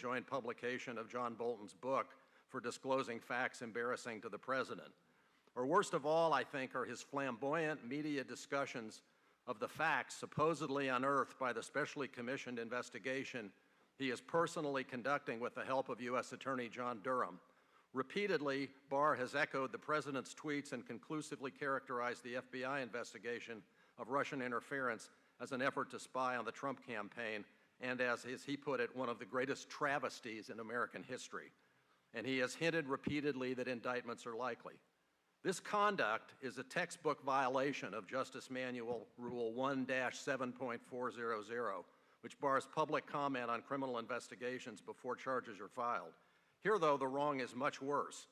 joint publication of John Bolton's book for disclosing facts embarrassing to the president. Or worst of all, I think, are his flamboyant media discussions of the facts supposedly unearthed by the specially commissioned investigation he is personally conducting with the help of U.S. Attorney John Durham. Repeatedly, Barr has echoed the president's tweets and conclusively characterized the FBI investigation of Russian interference as an effort to spy on the Trump campaign and, as he put it, one of the greatest travesties in American history. And he has hinted repeatedly that indictments are likely. This conduct is a textbook violation of Justice Manual Rule 1-7.400, which bars public comment on criminal investigations before charges are filed. Here, though, the wrong is much worse,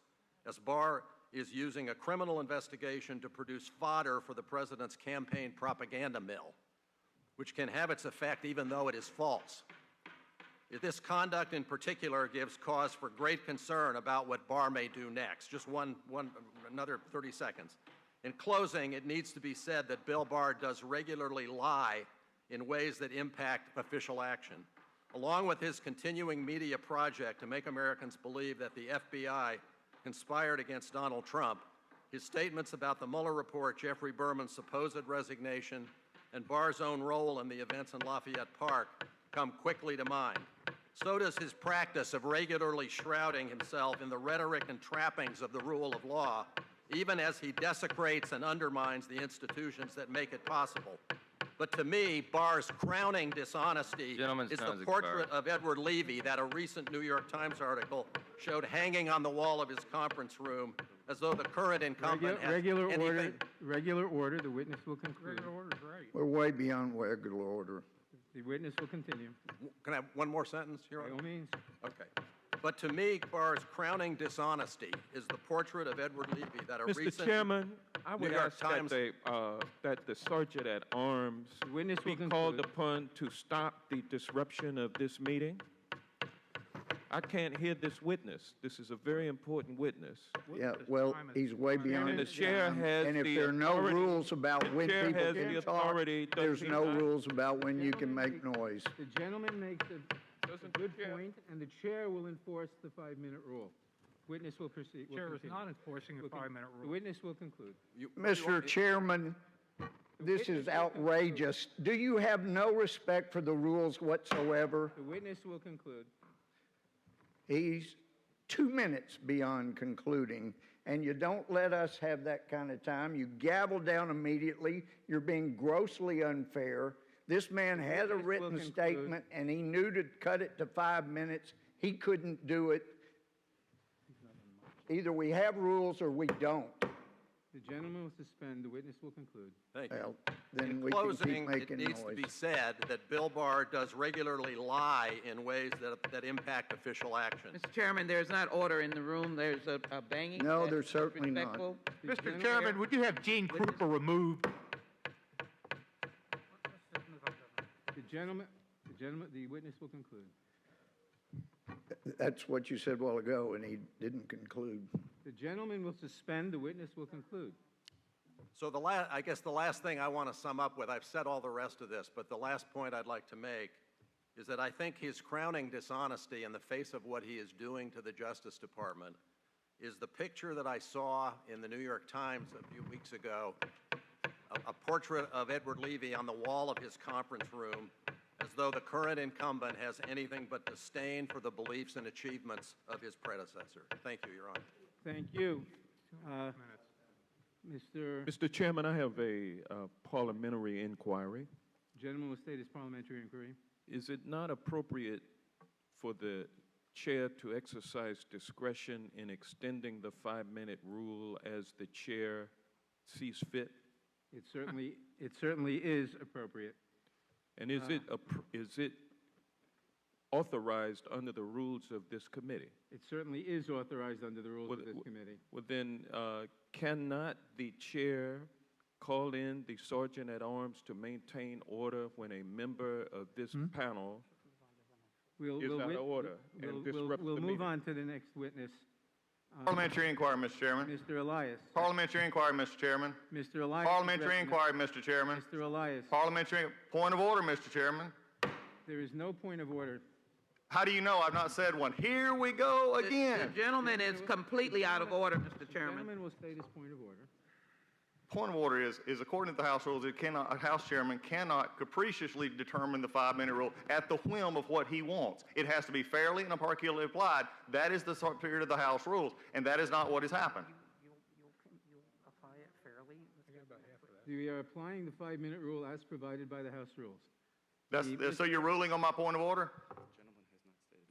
as Barr is using a criminal investigation to produce fodder for the president's campaign propaganda mill, which can have its effect even though it is false. This conduct in particular gives cause for great concern about what Barr may do next. Just another 30 seconds. In closing, it needs to be said that Bill Barr does regularly lie in ways that impact official action. Along with his continuing media project to make Americans believe that the FBI conspired against Donald Trump, his statements about the Mueller report, Jeffrey Berman's supposed resignation, and Barr's own role in the events in Lafayette Park come quickly to mind. So does his practice of regularly shrouding himself in the rhetoric and trappings of the rule of law, even as he desecrates and undermines the institutions that make it possible. But to me, Barr's crowning dishonesty is the portrait of Edward Levy that a recent New York Times article showed hanging on the wall of his conference room, as though the current incumbent has anything. Regular order. The witness will conclude. Regular order is right. We're way beyond regular order. The witness will continue. Can I have one more sentence, Your Honor? By all means. Okay. But to me, Barr's crowning dishonesty is the portrait of Edward Levy that a Mr. recent Chairman, I would New York ask Times that the sergeant at arms witness be will called conclude. upon to stop the disruption of this meeting. I can't hear this witness. This is a very important witness. Yeah, well, he's way beyond And the his chair time. has And if the there are no authority- rules about when chair people has the can talk, authority, does there's he no not? rules about when you can make noise. The gentleman makes a Doesn't good the chair- point, and the chair will enforce the 5-minute rule. Witness will proceed. Chair is not enforcing the 5-minute The rule. witness will conclude. Mr. Chairman, this is outrageous. Do you have no respect for the rules whatsoever? The witness will conclude. He's 2 minutes beyond concluding, and you don't let us have that kind of time. You gavel down immediately. You're being grossly unfair. This man had a witness will written conclude. statement, and he knew to cut it to 5 minutes. He couldn't do it. Either we have rules or we don't. The gentleman will suspend. The witness will conclude. Thank you. Well, then In we can keep closing, it making needs to noise. be said that Bill Barr does regularly lie in ways that impact official action. Mr. Chairman, there's not order in the room. There's a banging. No, that's there's certainly not. disrespectful. The Mr. Chairman, would you have Gene Krupa removed? The witness will conclude. That's what you said a while ago, and he didn't conclude. The gentleman will suspend. The witness will conclude. So I guess the last thing I want to sum up with, I've said all the rest of this, but the last point I'd like to make is that I think his crowning dishonesty in the face of what he is doing to the Justice Department is the picture that I saw in the New York Times a few weeks ago, a portrait of Edward Levy on the wall of his conference room, as though the current incumbent has anything but disdain for the beliefs and achievements of his predecessor. Thank you, Your Honor. Thank you. Mr. Chairman, I have a parliamentary inquiry. Gentleman will state his parliamentary inquiry. Is it not appropriate for the chair to exercise discretion in extending the 5-minute rule as the chair sees fit? It certainly is appropriate. And is it authorized under the rules of this committee? It certainly is authorized under the rules of this committee. Well, then, cannot the chair call in the sergeant at arms to maintain order when a member of this panel is out of order and disrupts We'll the move meeting? on to the next witness. Parliamentary inquiry, Mr. Chairman. Mr. Elias. Parliamentary inquiry, Mr. Chairman. Mr. Elias. Parliamentary inquiry, Mr. Chairman. Mr. Elias. Parliamentary point of order, Mr. Chairman. There is no point of order. How do you know I've not said one? Here we go again. The gentleman is completely out of order, Mr. Chairman. Gentleman will state his point of order. Point of order is according to the House rules, a House chairman cannot capriciously determine the 5-minute rule at the whim of what he wants. It has to be fairly and impartially applied. That is the spirit of the House rules, and that is not what has happened. You'll apply it fairly? We are applying the 5-minute rule as provided by the House rules. So you're ruling on my point of order?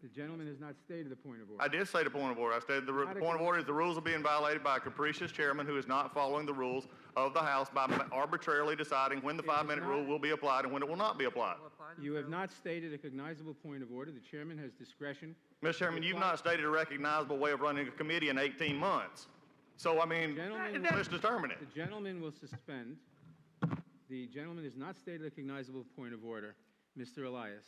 The gentleman has not stated the point of order. I did say the point of order. I stated the point of order is the rules are being violated by a capricious chairman who is not following the rules of the House by arbitrarily deciding when the 5-minute rule will be applied and when it will not be applied. You have not stated a cognizable point of order. The chairman has discretion. Mr. Chairman, you've not stated a recognizable way of running a committee in 18 months. So, I mean, let's determine it. The gentleman will suspend. The gentleman has not stated a cognizable point of order. Mr. Elias.